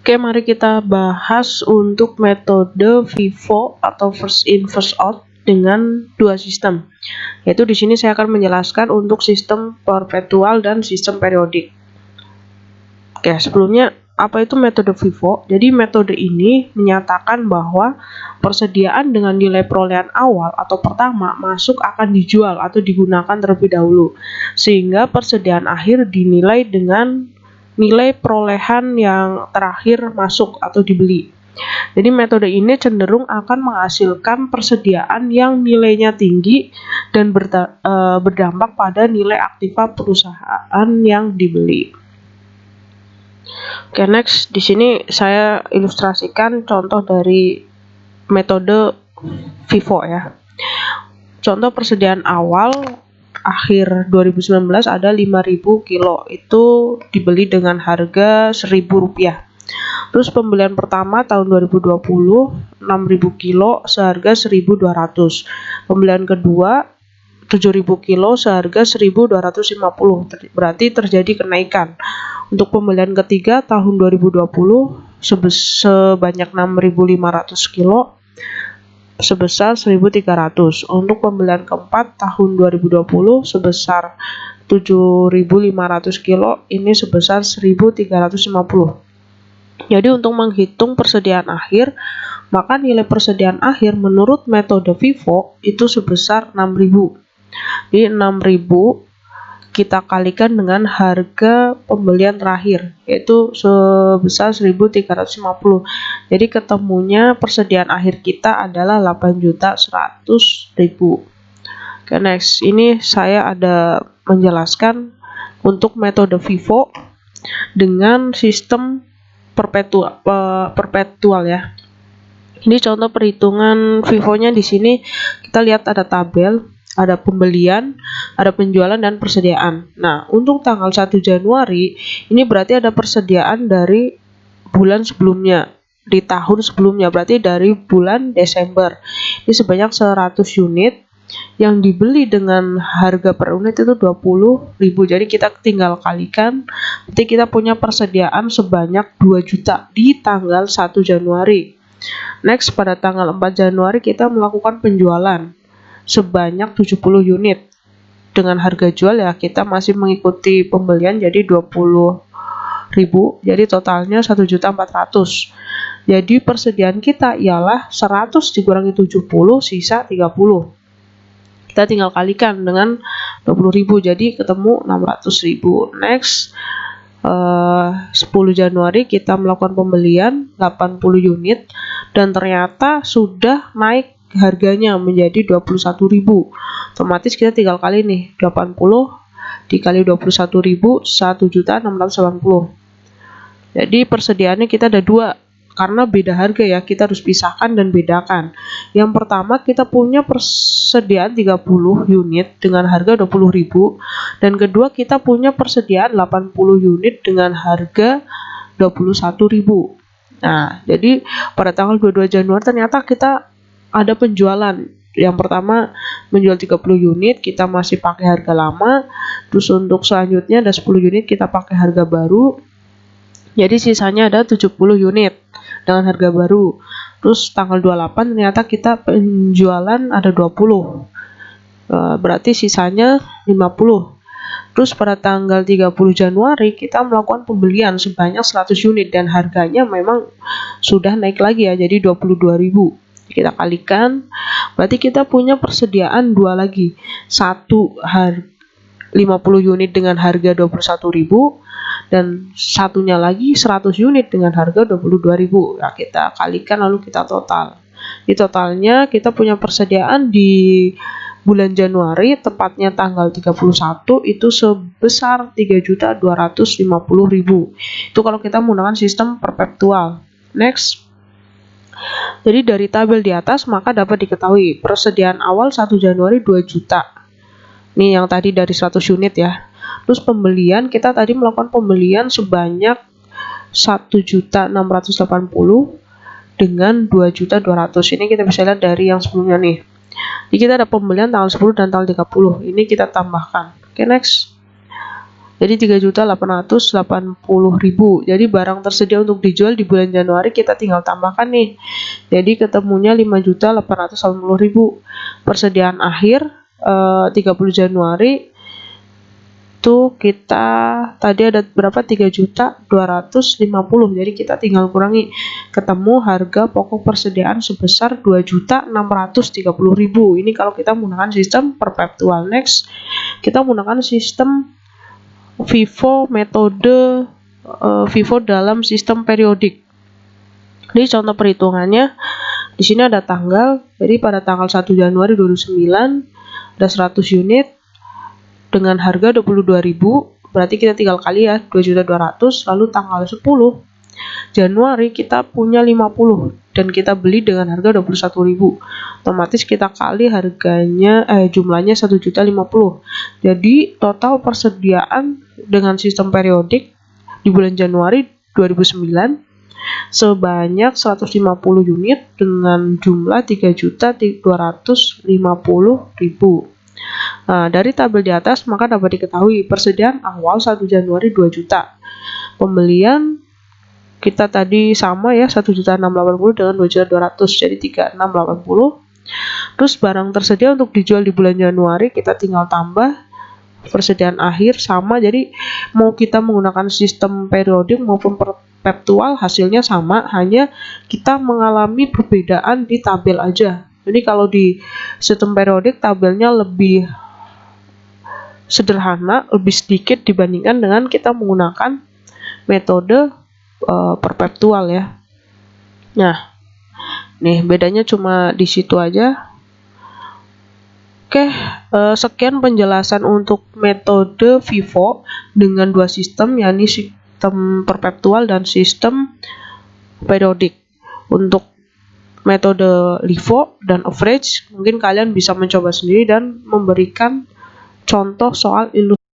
Oke, mari kita bahas untuk metode FIFO atau first in first out dengan dua sistem. Yaitu di sini saya akan menjelaskan untuk sistem perpetual dan sistem periodik. Oke, sebelumnya apa itu metode FIFO? Jadi metode ini menyatakan bahwa persediaan dengan nilai perolehan awal atau pertama masuk akan dijual atau digunakan terlebih dahulu, sehingga persediaan akhir dinilai dengan nilai perolehan yang terakhir masuk atau dibeli. Jadi metode ini cenderung akan menghasilkan persediaan yang nilainya tinggi dan berdampak pada nilai aktiva perusahaan yang dibeli. Oke, next di sini saya ilustrasikan contoh dari metode FIFO ya. Contoh persediaan awal akhir 2019 ada 5.000 kilo, itu dibeli dengan harga Rp1.000. Terus pembelian pertama tahun 2020 6.000 kilo seharga 1.200. Pembelian kedua 7.000 kilo seharga 1.250, berarti terjadi kenaikan. Untuk pembelian ketiga tahun 2020 sebanyak 6.500 kilo sebesar 1.300. Untuk pembelian keempat tahun 2020 sebesar 7.500 kilo, ini sebesar 1.350. Jadi untuk menghitung persediaan akhir, maka nilai persediaan akhir menurut metode FIFO itu sebesar 6.000. Jadi 6.000 kita kalikan dengan harga pembelian terakhir, yaitu sebesar 1.350. Jadi ketemunya persediaan akhir kita adalah 8.100.000. Oke, next. Ini saya ada menjelaskan untuk metode FIFO dengan sistem perpetual ya. Ini contoh perhitungan FIFO-nya. Di sini kita lihat ada tabel, ada pembelian, ada penjualan, dan persediaan. Nah, untuk tanggal 1 Januari, ini berarti ada persediaan dari bulan sebelumnya, di tahun sebelumnya, berarti dari bulan Desember. Ini sebanyak 100 unit, yang dibeli dengan harga per unit itu 20.000. Jadi kita tinggal kalikan, berarti kita punya persediaan sebanyak 2 juta di tanggal 1 Januari. Next, pada tanggal 4 Januari kita melakukan penjualan sebanyak 70 unit dengan harga jual ya kita masih mengikuti pembelian, jadi 20.000, jadi totalnya 1.400.000. Jadi persediaan kita ialah 100 dikurangi 70 sisa 30. Kita tinggal kalikan dengan 20.000, jadi ketemu 600.000. Next, 10 Januari kita melakukan pembelian 80 unit dan ternyata sudah naik harganya menjadi 21.000. Otomatis kita tinggal kali nih, 80 dikali 21.000, 1.680. Jadi persediaannya kita ada dua, karena beda harga ya, kita harus pisahkan dan bedakan. Yang pertama kita punya persediaan 30 unit dengan harga 20.000, dan kedua kita punya persediaan 80 unit dengan harga 21.000. Nah, jadi pada tanggal 22 Januari ternyata kita ada penjualan. Yang pertama menjual 30 unit, kita masih pakai harga lama. Terus untuk selanjutnya ada 10 unit kita pakai harga baru. Jadi sisanya ada 70 unit dengan harga baru. Terus tanggal 28 ternyata kita penjualan ada 20. Berarti sisanya 50. Terus pada tanggal 30 Januari kita melakukan pembelian sebanyak 100 unit dan harganya memang sudah naik lagi ya, jadi 22.000. Kita kalikan, berarti kita punya persediaan dua lagi, 50 unit dengan harga 21.000 dan satunya lagi 100 unit dengan harga 22.000. Nah, kita kalikan lalu kita total. Di totalnya kita punya persediaan di bulan Januari, tepatnya tanggal 31, itu sebesar 3.250.000. Itu kalau kita menggunakan sistem perpetual. Next. Jadi dari tabel di atas maka dapat diketahui persediaan awal 1 Januari 2 juta. Ini yang tadi dari 100 unit ya. Terus pembelian, kita tadi melakukan pembelian sebanyak 1.680 dengan 2.200. Ini kita bisa lihat dari yang sebelumnya nih. Jadi kita ada pembelian tanggal 10 dan tanggal 30. Ini kita tambahkan. Oke, next. Jadi 3.880.000. Jadi barang tersedia untuk dijual di bulan Januari kita tinggal tambahkan nih. Jadi ketemunya 5.880.000. Persediaan akhir 30 Januari itu kita tadi ada berapa? 3.250.000. Jadi kita tinggal kurangi, ketemu harga pokok persediaan sebesar 2.630.000. Ini kalau kita menggunakan sistem perpetual. Next, kita menggunakan sistem FIFO, metode FIFO dalam sistem periodik. Ini contoh perhitungannya. Di sini ada tanggal. Jadi pada tanggal 1 Januari 2009 ada 100 unit dengan harga 22.000. Berarti kita tinggal kali ya 2.200.000. Lalu tanggal 10 Januari kita punya 50 dan kita beli dengan harga 21.000. Otomatis kita kali harganya jumlahnya 1.050.000. Jadi total persediaan dengan sistem periodik di bulan Januari 2009 sebanyak 150 unit dengan jumlah 3.250.000. Nah, dari tabel di atas maka dapat diketahui persediaan awal 1 Januari 2 juta. Pembelian kita tadi sama ya, 1.680.000 dengan 2.200.000, jadi 3.680. Terus barang tersedia untuk dijual di bulan Januari kita tinggal tambah persediaan akhir sama. Jadi mau kita menggunakan sistem periodik maupun perpetual hasilnya sama, hanya kita mengalami perbedaan di tabel aja. Jadi kalau di sistem periodik tabelnya lebih sederhana, lebih sedikit dibandingkan dengan kita menggunakan metode perpetual ya. Nah, nih bedanya cuma di situ aja. Oke, sekian penjelasan untuk metode FIFO dengan dua sistem, yakni sistem perpetual dan sistem periodik. Untuk metode LIFO dan average mungkin kalian bisa mencoba sendiri dan memberikan contoh soal ilustrasi